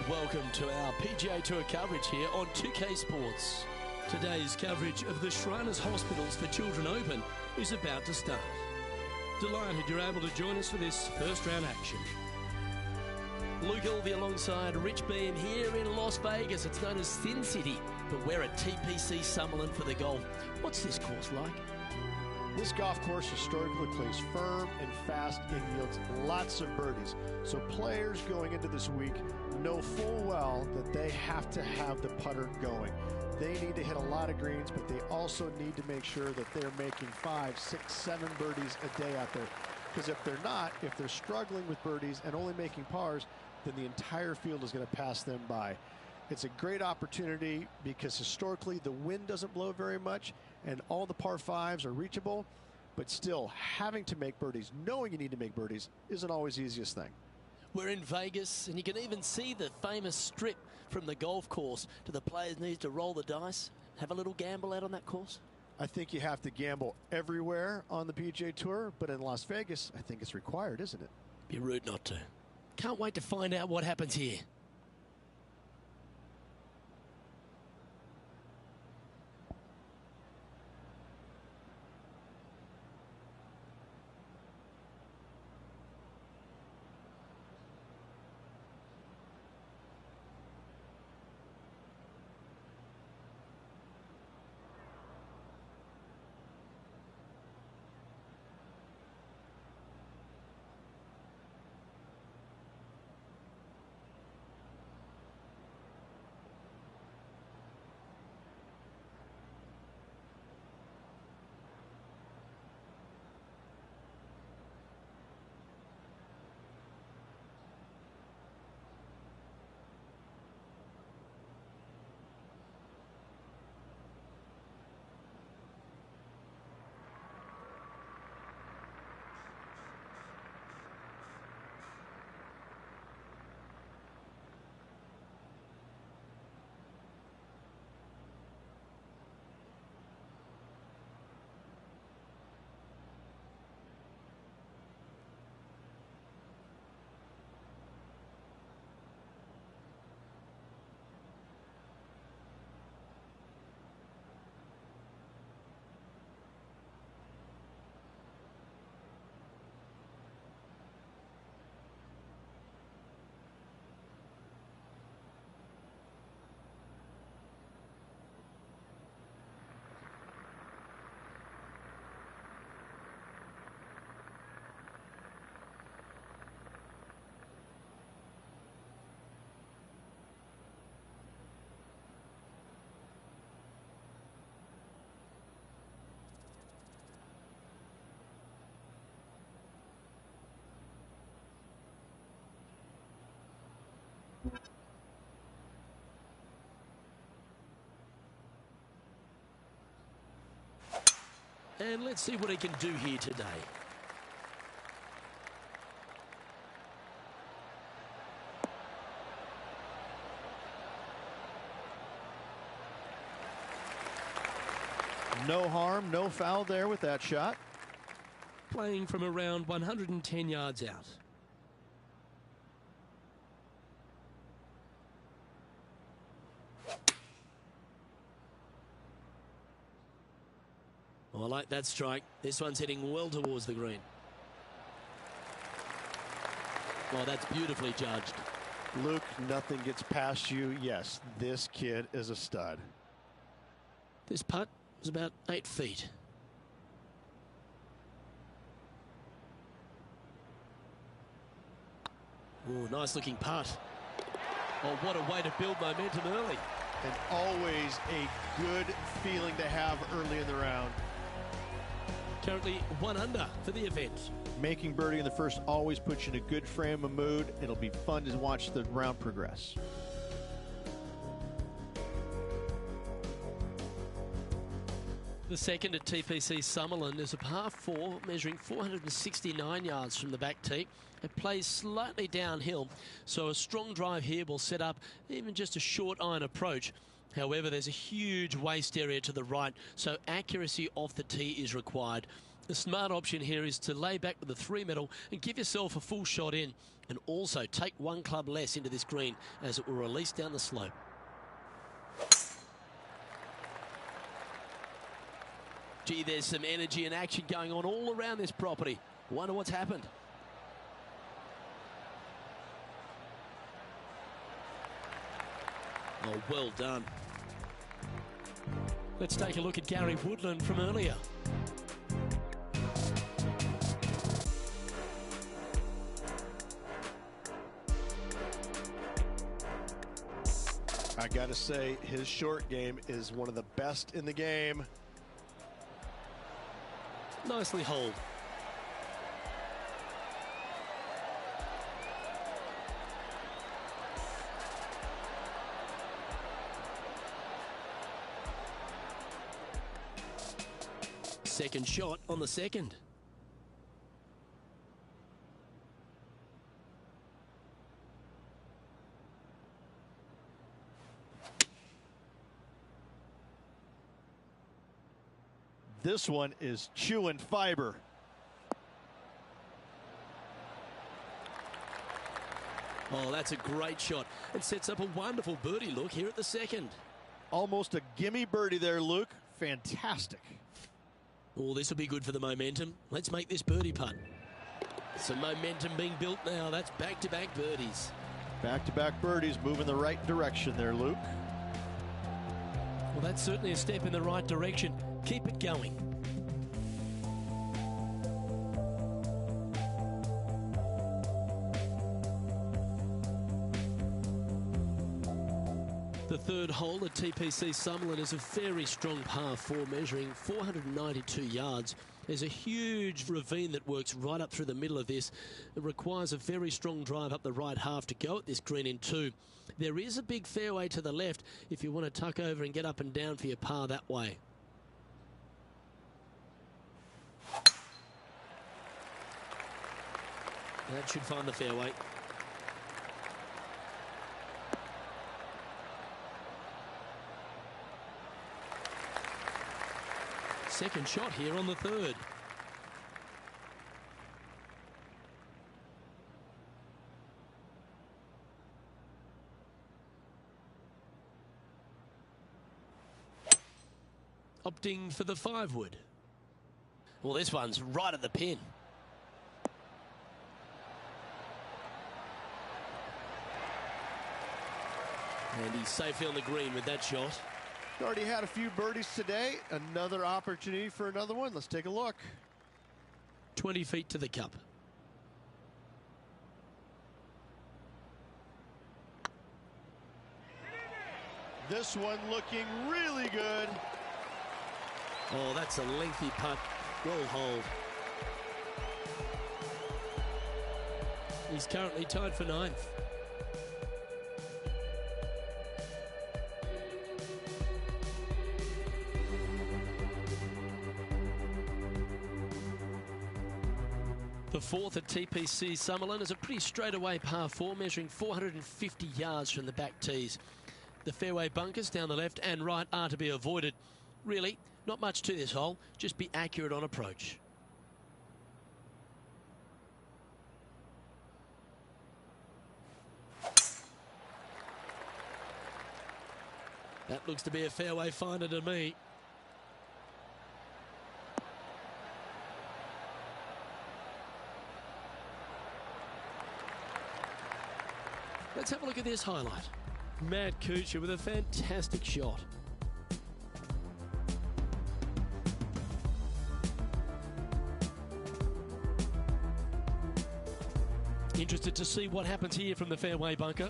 and welcome to our PGA Tour coverage here on 2K Sports. Today's coverage of the Shriners Hospitals for Children Open is about to start. Delighted you're able to join us for this first round action. Luke Ilvey alongside Rich Beam here in Las Vegas. It's known as Sin City, but we're at TPC Summerlin for the golf. What's this course like? This golf course historically plays firm and fast and yields lots of birdies. So players going into this week know full well that they have to have the putter going. They need to hit a lot of greens, but they also need to make sure that they're making 5, 6, 7 birdies a day out there. Because if they're not, if they're struggling with birdies and only making pars, then the entire field is going to pass them by. It's a great opportunity because historically the wind doesn't blow very much and all the par 5s are reachable, but still having to make birdies, knowing you need to make birdies, isn't always the easiest thing. We're in Vegas and you can even see the famous strip from the golf course. Do the players need to roll the dice, have a little gamble out on that course? I think you have to gamble everywhere on the PGA Tour, but in Las Vegas, I think it's required, isn't it? Be rude not to. Can't wait to find out what happens here. And let's see what he can do here today. No harm, no foul there with that shot. Playing from around 110 yards out. Oh, I like that strike. This one's heading well towards the green. Well, that's beautifully judged. Luke, nothing gets past you. Yes, this kid is a stud. This putt was about 8 feet. Oh, nice looking putt. Oh, what a way to build momentum early. And always a good feeling to have early in the round. Currently 1 under for the event. Making birdie in the first always puts you in a good frame of mood. It'll be fun to watch the round progress. The second at TPC Summerlin is a par 4 measuring 469 yards from the back tee. It plays slightly downhill, so a strong drive here will set up even just a short iron approach. However, there's a huge waste area to the right, so accuracy off the tee is required. The smart option here is to lay back with the 3-metal and give yourself a full shot in, and also take one club less into this green as it will release down the slope. Gee, there's some energy and action going on all around this property. Wonder what's happened. Oh, well done. Let's take a look at Gary Woodland from earlier. I gotta say, his short game is one of the best in the game. Nicely holed. Second shot on the second. This one is chewing fiber. Oh, that's a great shot. It sets up a wonderful birdie look here at the second. Almost a gimme birdie there, Luke. Fantastic. Oh, this will be good for the momentum. Let's make this birdie putt. Some momentum being built now. That's back-to-back birdies. Back-to-back birdies moving the right direction there, Luke. Well, that's certainly a step in the right direction. Keep it going. The third hole at TPC Summerlin is a very strong par 4 measuring 492 yards. There's a huge ravine that works right up through the middle of this. It requires a very strong drive up the right half to go at this green in 2. There is a big fairway to the left if you want to tuck over and get up and down for your par that way. That should find the fairway. Second shot here on the third. Opting for the 5-wood. Well, this one's right at the pin. And he's safely on the green with that shot. Already had a few birdies today. Another opportunity for another one. Let's take a look. 20 feet to the cup. This one looking really good. Oh, that's a lengthy putt. Well holed. He's currently tied for 9th. The fourth at TPC Summerlin is a pretty straightaway par 4 measuring 450 yards from the back tees. The fairway bunkers down the left and right are to be avoided. Really, not much to this hole, just be accurate on approach. That looks to be a fairway finder to me. Let's have a look at this highlight. Matt Kuchar with a fantastic shot. Interested to see what happens here from the fairway bunker.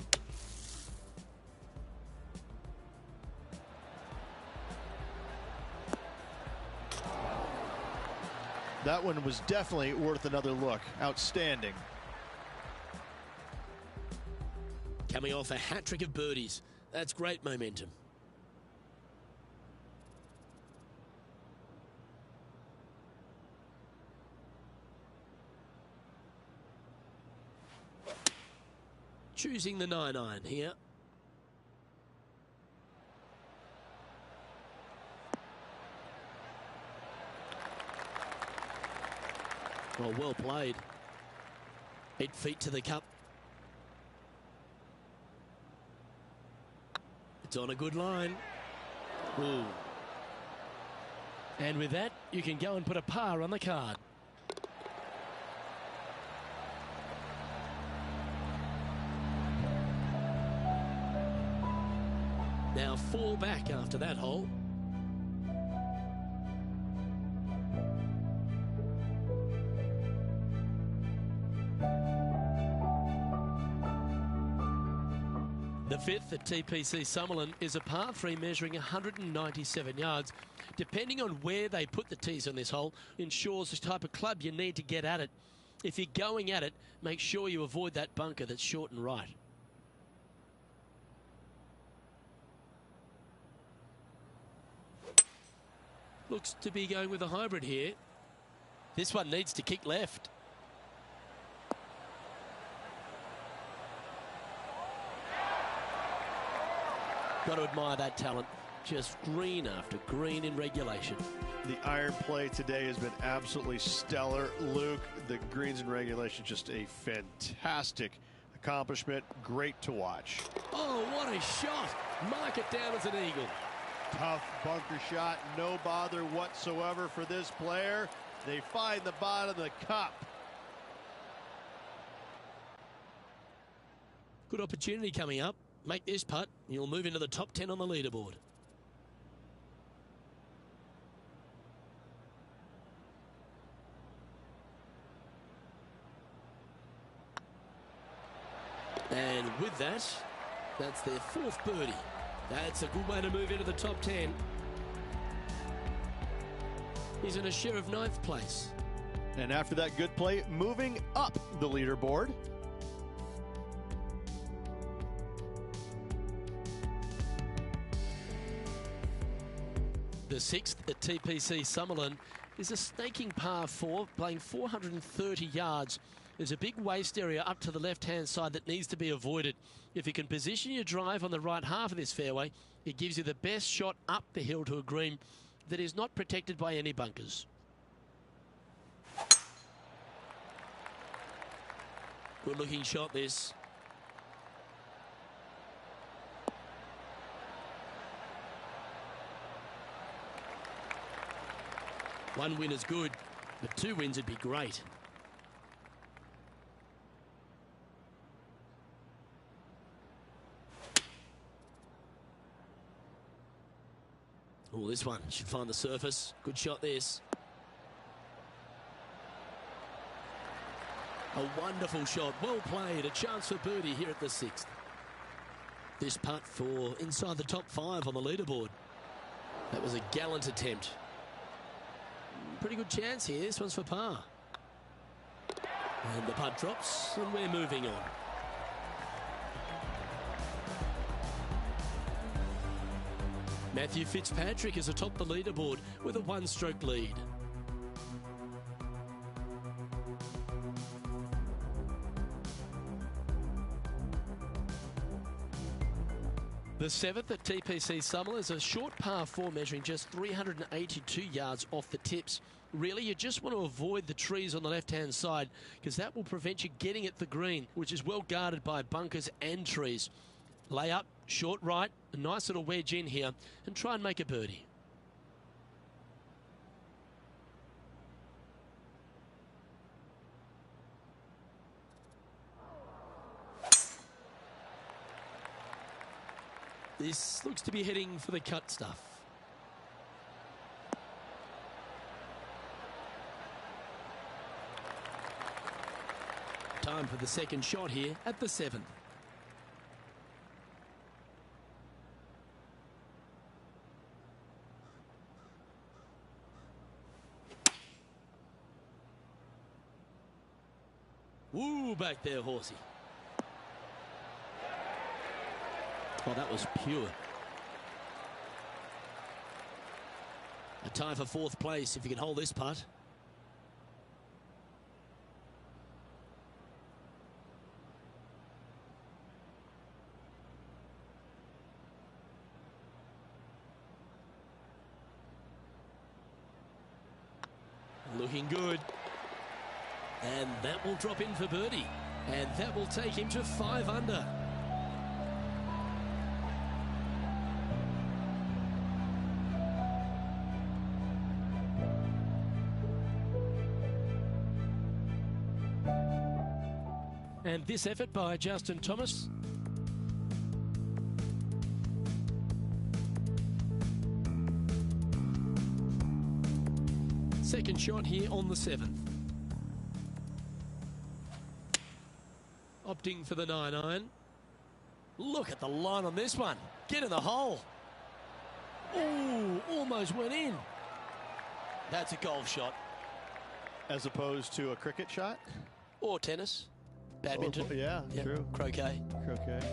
That one was definitely worth another look. Outstanding. Coming off a hat-trick of birdies. That's great momentum. Choosing the 9-iron here. Oh, well played. 8 feet to the cup. It's on a good line. Ooh. And with that, you can go and put a par on the card. Now 4 back after that hole. The 5th at TPC Summerlin is a par 3 measuring 197 yards. Depending on where they put the tees on this hole ensures the type of club you need to get at it. If you're going at it, make sure you avoid that bunker that's short and right. Looks to be going with a hybrid here. This one needs to kick left. Got to admire that talent. Just green after green in regulation. The iron play today has been absolutely stellar. Luke, the greens in regulation, just a fantastic accomplishment. Great to watch. Oh, what a shot. Mark it down as an eagle. Tough bunker shot, no bother whatsoever for this player. They find the bottom of the cup. Good opportunity coming up. Make this putt, you'll move into the top 10 on the leaderboard. And with that, that's their 4th birdie. That's a good way to move into the top 10. He's in a share of 9th place. And after that good play, moving up the leaderboard. The 6th at TPC Summerlin is a snaking par 4, playing 430 yards. There's a big waste area up to the left-hand side that needs to be avoided. If you can position your drive on the right half of this fairway, it gives you the best shot up the hill to a green that is not protected by any bunkers. Good-looking shot, this. One win is good, but 2 wins would be great. Oh, this one should find the surface. Good shot, this. A wonderful shot. Well played. A chance for birdie here at the 6th. This putt for inside the top 5 on the leaderboard. That was a gallant attempt. Pretty good chance here. This one's for par. And the putt drops, and we're moving on. Matthew Fitzpatrick is atop the leaderboard with a 1-stroke lead. The 7th at TPC Summerlin is a short par 4 measuring just 382 yards off the tips. Really, you just want to avoid the trees on the left-hand side because that will prevent you getting at the green, which is well guarded by bunkers and trees. Lay up, short right, a nice little wedge in here, and try and make a birdie. This looks to be heading for the cut stuff. Time for the second shot here at the 7th. Woo, back there, horsey. Oh, that was pure. A tie for 4th place if you can hold this putt. Looking good. And that will drop in for birdie. And that will take him to 5 under. And this effort by Justin Thomas. Second shot here on the 7th. Opting for the 9-iron. Look at the line on this one. Get in the hole. Ooh, almost went in. That's a golf shot. As opposed to a cricket shot? Or tennis. Badminton. Oh, yeah, yep. True. Croquet.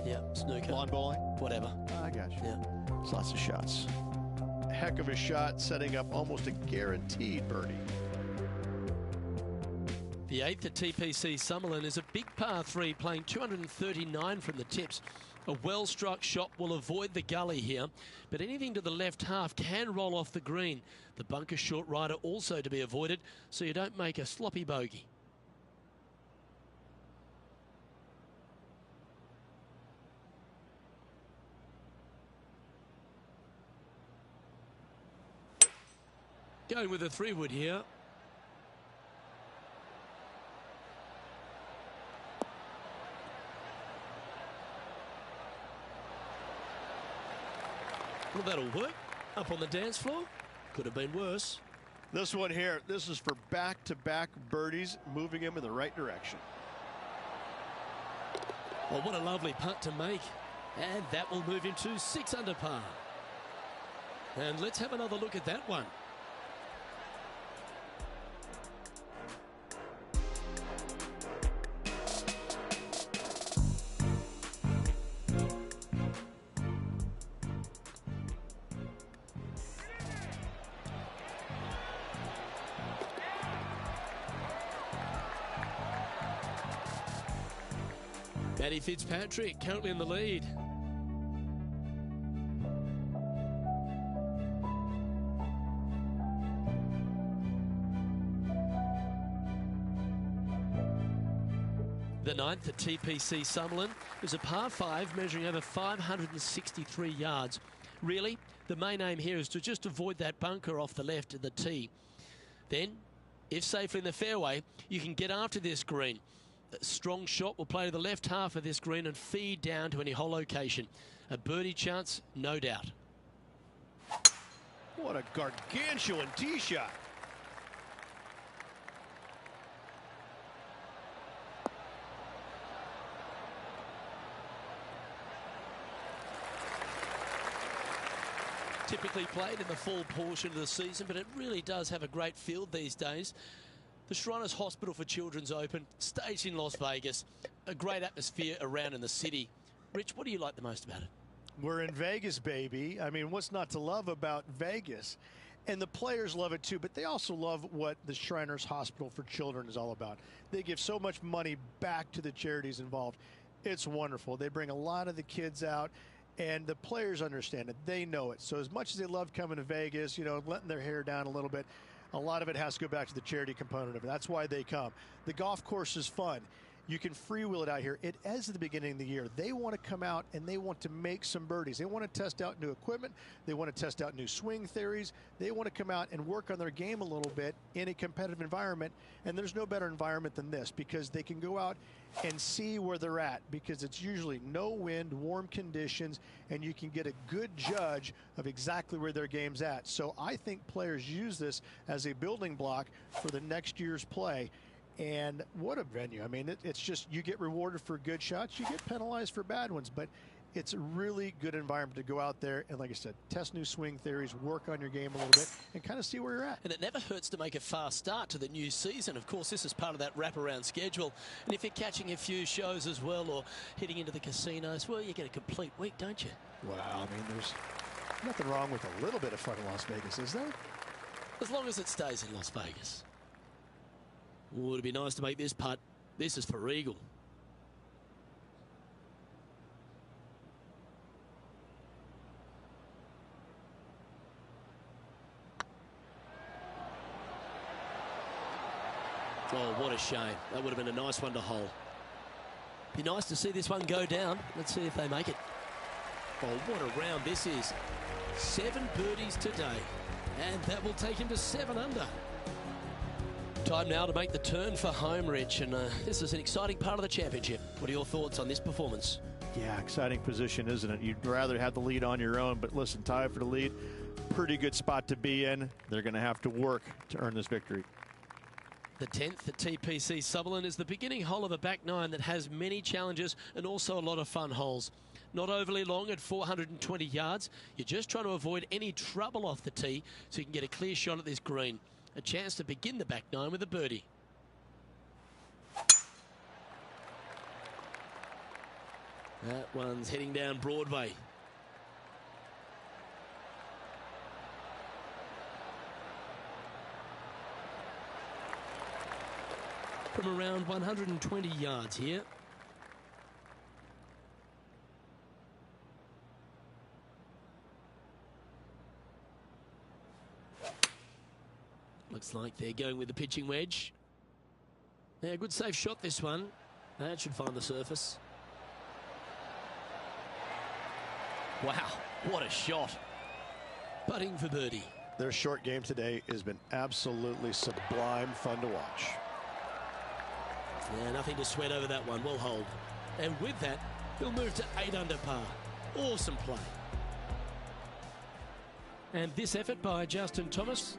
Yeah, snooker. Lawn bowling. Whatever. I got you. Yeah. There's lots of shots. Heck of a shot, setting up almost a guaranteed birdie. The 8th at TPC Summerlin is a big par 3, playing 239 from the tips. A well-struck shot will avoid the gully here, but anything to the left half can roll off the green. The bunker short rider also to be avoided, so you don't make a sloppy bogey. Going with a 3-wood here. Well, that'll work. Up on the dance floor. Could have been worse. This one here, this is for back-to-back birdies, moving him in the right direction. Well, what a lovely putt to make. And that will move him to 6 under par. And let's have another look at that one. Matty Fitzpatrick currently in the lead. The 9th at TPC Summerlin is a par 5 measuring over 563 yards. Really, the main aim here is to just avoid that bunker off the left of the tee. Then, if safely in the fairway, you can get after this green. A strong shot will play to the left half of this green and feed down to any hole location. A birdie chance, no doubt. What a gargantuan tee shot. Typically played in the fall portion of the season, but it really does have a great field these days. The Shriners Hospital for Children's Open, staged in Las Vegas. A great atmosphere around in the city. Rich, what do you like the most about it? We're in Vegas, baby. I mean, what's not to love about Vegas? And the players love it too, but they also love what the Shriners Hospital for Children is all about. They give so much money back to the charities involved. It's wonderful. They bring a lot of the kids out, and the players understand it. They know it. So as much as they love coming to Vegas, you know, letting their hair down a little bit, a lot of it has to go back to the charity component of it. That's why they come. The golf course is fun. You can freewheel it out here. It is at the beginning of the year. They want to come out and they want to make some birdies. They want to test out new equipment. They want to test out new swing theories. They want to come out and work on their game a little bit in a competitive environment. And there's no better environment than this because they can go out and see where they're at because it's usually no wind, warm conditions, and you can get a good judge of exactly where their game's at. So I think players use this as a building block for the next year's play. And what a venue. I mean, it's just you get rewarded for good shots. You get penalized for bad ones. But it's a really good environment to go out there and, like I said, test new swing theories, work on your game a little bit, and kind of see where you're at. And it never hurts to make a fast start to the new season. Of course, this is part of that wraparound schedule. And if you're catching a few shows as well or hitting into the casinos, well, you get a complete week, don't you? Well, I mean, there's nothing wrong with a little bit of fun in Las Vegas, is there? As long as it stays in Las Vegas. Oh, it'd be nice to make this putt. This is for eagle. Oh, what a shame. That would have been a nice one to hole. Be nice to see this one go down. Let's see if they make it. Oh, what a round this is. 7 birdies today. And that will take him to 7 under. Time now to make the turn for home, Rich. And this is an exciting part of the championship. What are your thoughts on this performance? Yeah, exciting position, isn't it? You'd rather have the lead on your own, but listen, tie for the lead. Pretty good spot to be in. They're going to have to work to earn this victory. The 10th at TPC Summerlin is the beginning hole of a back 9 that has many challenges and also a lot of fun holes. Not overly long at 420 yards. You're just trying to avoid any trouble off the tee so you can get a clear shot at this green. A chance to begin the back 9 with a birdie. That one's heading down Broadway. From around 120 yards here. Looks like they're going with the pitching wedge. Yeah, good safe shot this one. That should find the surface. Wow, what a shot. Putting for birdie. Their short game today has been absolutely sublime fun to watch. Yeah, nothing to sweat over that one. We'll hold. And with that, he'll move to 8 under par. Awesome play. And this effort by Justin Thomas.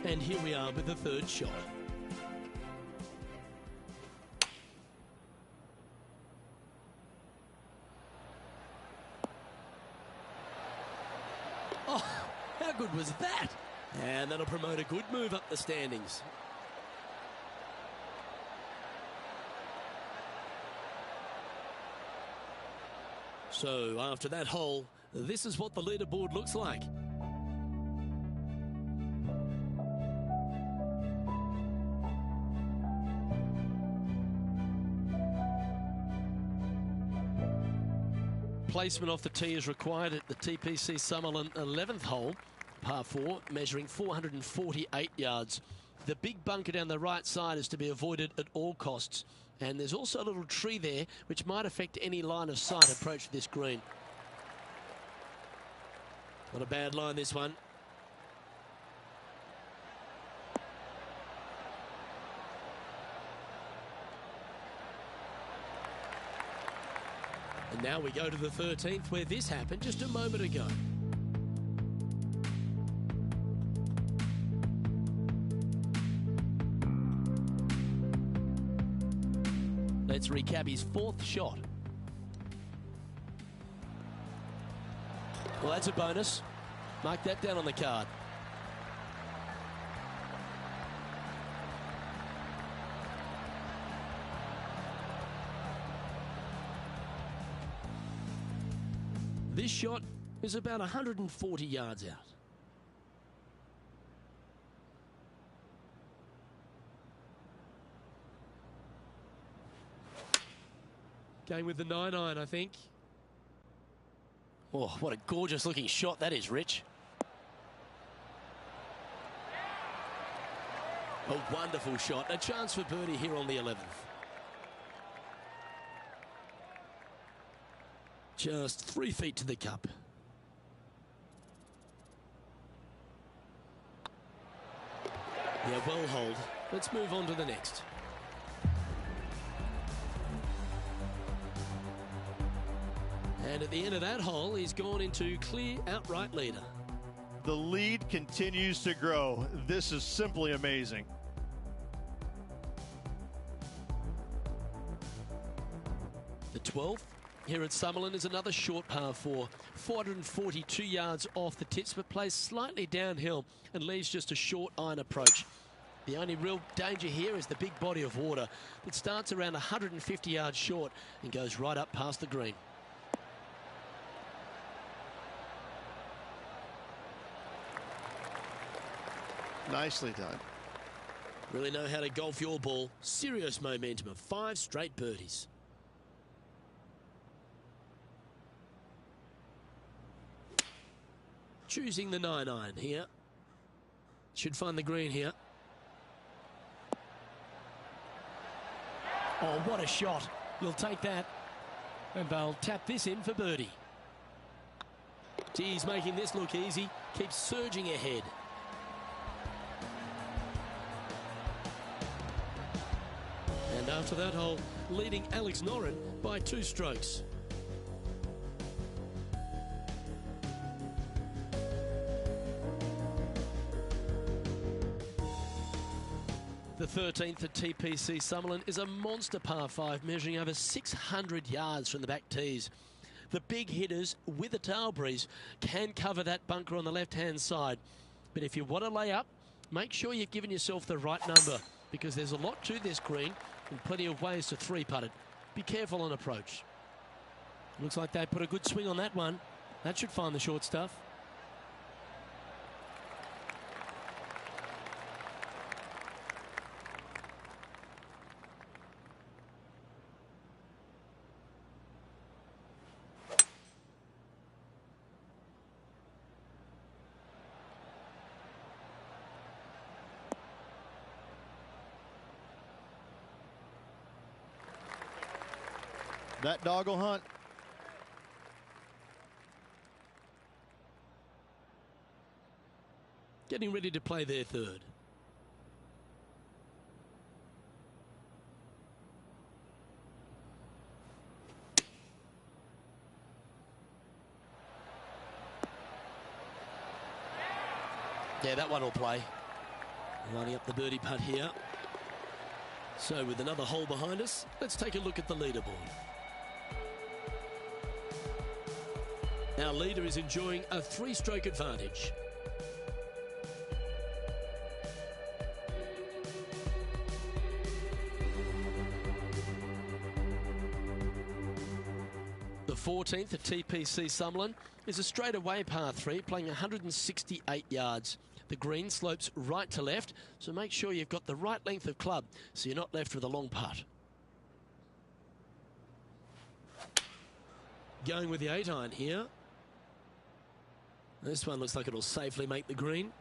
And here we are with the 3rd shot. Oh, how good was that? And that'll promote a good move up the standings. So after that hole, this is what the leaderboard looks like. Placement off the tee is required at the TPC Summerlin 11th hole, par 4, measuring 448 yards. The big bunker down the right side is to be avoided at all costs. And there's also a little tree there which might affect any line of sight approach to this green. Not a bad line, this one. And now we go to the 13th, where this happened just a moment ago. Let's recap his 4th shot. Well, that's a bonus. Mark that down on the card. This shot is about 140 yards out. Going with the 9-iron, I think. Oh, what a gorgeous looking shot that is, Rich. A wonderful shot. A chance for birdie here on the 11th. Just 3 feet to the cup. Yeah, well hold. Let's move on to the next. And at the end of that hole, he's gone into clear outright leader. The lead continues to grow. This is simply amazing. The 12th here at Summerlin is another short par 4. 442 yards off the tips, but plays slightly downhill and leaves just a short iron approach. The only real danger here is the big body of water that starts around 150 yards short and goes right up past the green. Nicely done. Really know how to golf your ball. Serious momentum of 5 straight birdies. Choosing the 9-iron here. Should find the green here. Oh, what a shot. You'll take that. And they'll tap this in for birdie. Geez, making this look easy. Keeps surging ahead. And after that hole, leading Alex Noren by 2 strokes. The 13th at TPC Summerlin is a monster par 5 measuring over 600 yards from the back tees. The big hitters with a tail breeze can cover that bunker on the left-hand side. But if you want to lay up, make sure you've given yourself the right number, because there's a lot to this green and plenty of ways to 3-putt it. Be careful on approach. Looks like they put a good swing on that one. That should find the short stuff. That dog will hunt. Getting ready to play their third. Yeah, that one will play. Lining up the birdie putt here. So with another hole behind us, let's take a look at the leaderboard. Our leader is enjoying a 3-stroke advantage. The 14th at TPC Summerlin is a straightaway par 3 playing 168 yards. The green slopes right to left, so make sure you've got the right length of club so you're not left with a long putt. Going with the 8-iron here. This one looks like it'll safely make the green.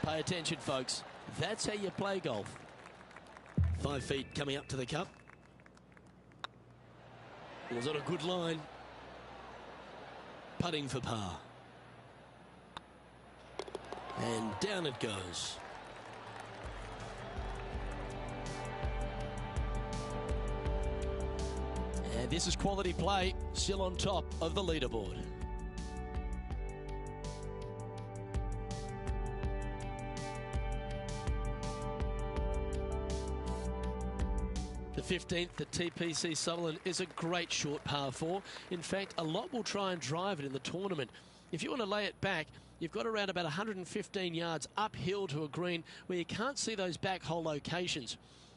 Pay attention, folks. That's how you play golf. 5 feet coming up to the cup. Was on a good line. Putting for par. And down it goes. And this is quality play, still on top of the leaderboard. The 15th at TPC Summerlin is a great short par 4. In fact, a lot will try and drive it in the tournament. If you want to lay it back, you've got around about 115 yards uphill to a green where you can't see those back hole locations.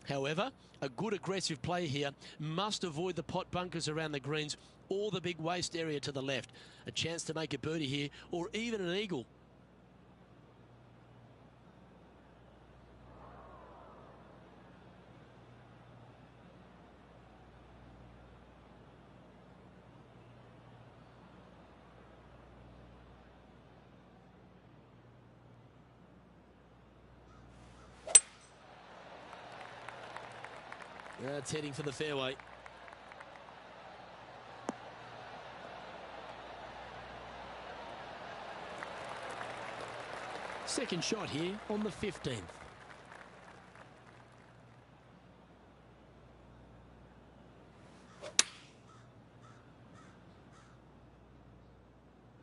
However, a good aggressive play here must avoid the pot bunkers around the greens or the big waste area to the left. A chance to make a birdie here or even an eagle. That's heading for the fairway. Second shot here on the 15th.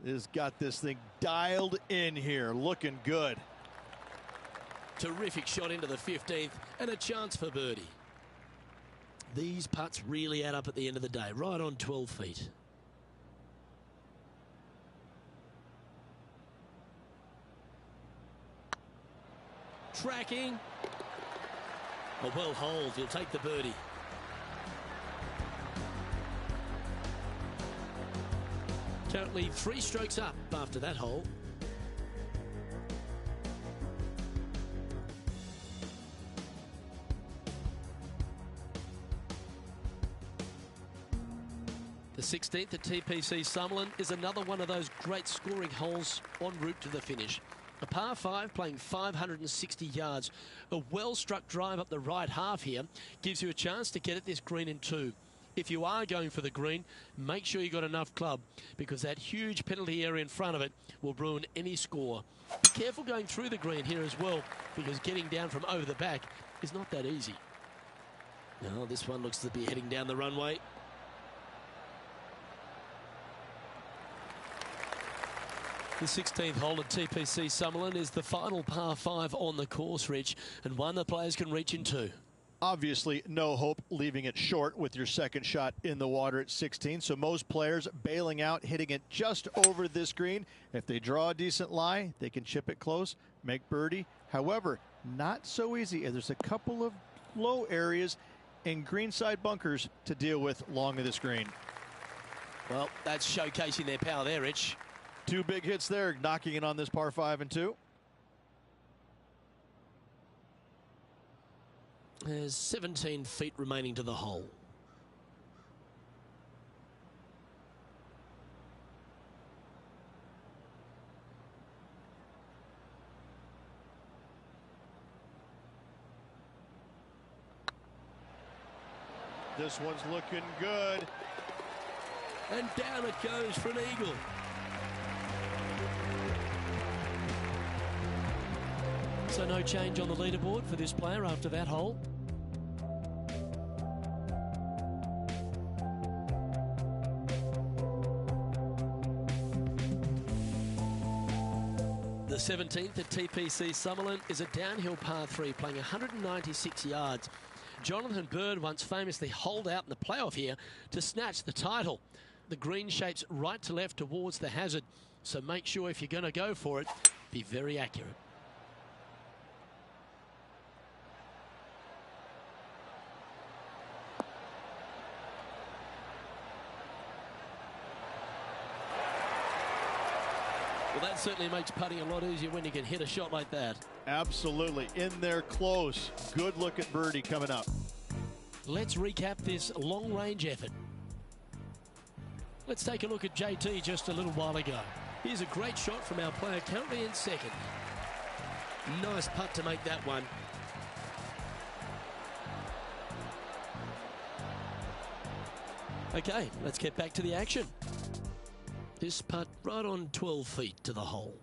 Has got this thing dialed in here, looking good. Terrific shot into the 15th and a chance for birdie. These putts really add up at the end of the day, right on 12 feet. Tracking. A well holed, he'll take the birdie. Currently 3 strokes up after that hole. The 16th at TPC Summerlin is another one of those great scoring holes en route to the finish. A par 5 playing 560 yards. A well-struck drive up the right half here gives you a chance to get at this green in 2. If you are going for the green, make sure you got enough club, because that huge penalty area in front of it will ruin any score. Be careful going through the green here as well, because getting down from over the back is not that easy. Now this one looks to be heading down the runway. The 16th hole at TPC Summerlin is the final par 5 on the course, Rich, and one the players can reach in 2. Obviously, no hope leaving it short with your second shot in the water at 16. So most players bailing out, hitting it just over this green. If they draw a decent lie, they can chip it close, make birdie. However, not so easy. There's a couple of low areas and greenside bunkers to deal with along this green. Well, that's showcasing their power there, Rich. 2 big hits there, knocking it on this par 5 and 2. There's 17 feet remaining to the hole. This one's looking good. And down it goes for an eagle. So no change on the leaderboard for this player after that hole. The 17th at TPC Summerlin is a downhill par 3 playing 196 yards. Jonathan Bird once famously holed out in the playoff here to snatch the title. The green shapes right to left towards the hazard, so make sure if you're going to go for it, be very accurate. Well, that certainly makes putting a lot easier when you can hit a shot like that. Absolutely. In there close. Good look at birdie coming up. Let's recap this long-range effort. Let's take a look at JT just a little while ago. Here's a great shot from our player currently in second. Nice putt to make that one. Okay, let's get back to the action. This putt right on 12 feet to the hole.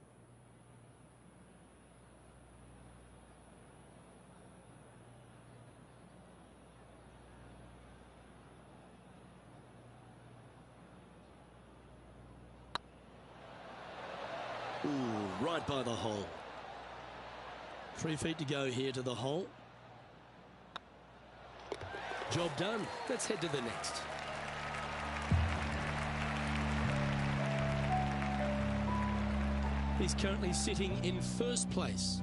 Ooh, right by the hole. 3 feet to go here to the hole. Job done. Let's head to the next. He's currently sitting in first place.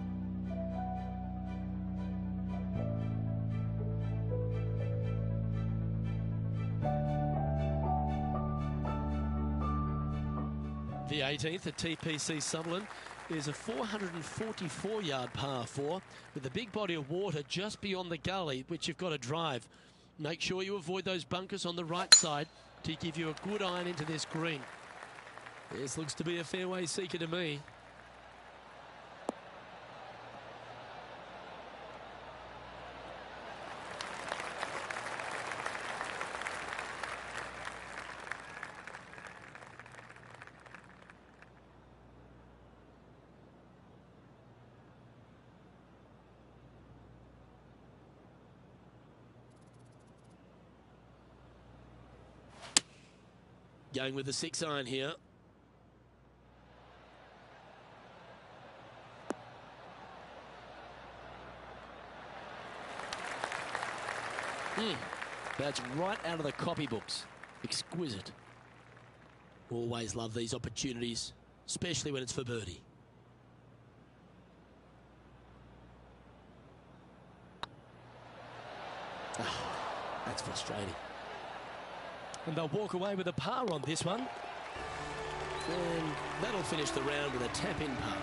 The 18th at TPC Summerlin is a 444-yard par 4 with a big body of water just beyond the gully, which you've got to drive. Make sure you avoid those bunkers on the right side to give you a good iron into this green. This looks to be a fairway seeker to me. Going with the 6-iron here. That's right out of the copybooks. Exquisite. Always love these opportunities, especially when it's for birdie. That's frustrating. And they'll walk away with a par on this one. And that'll finish the round with a tap-in par.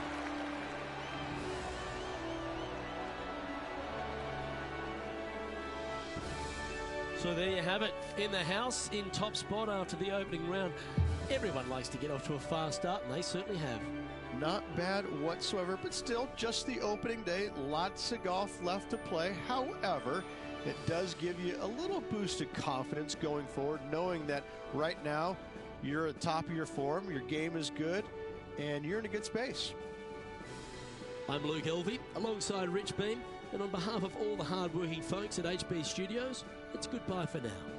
So there you have it. In the house, in top spot after the opening round. Everyone likes to get off to a fast start, and they certainly have. not bad whatsoever, but still just the opening day. Lots of golf left to play. However, it does give you a little boost of confidence going forward, knowing that right now you're at the top of your form, your game is good, and you're in a good space. I'm Luke Elvey, alongside Rich Beam, and on behalf of all the hard-working folks at HB Studios, it's goodbye for now.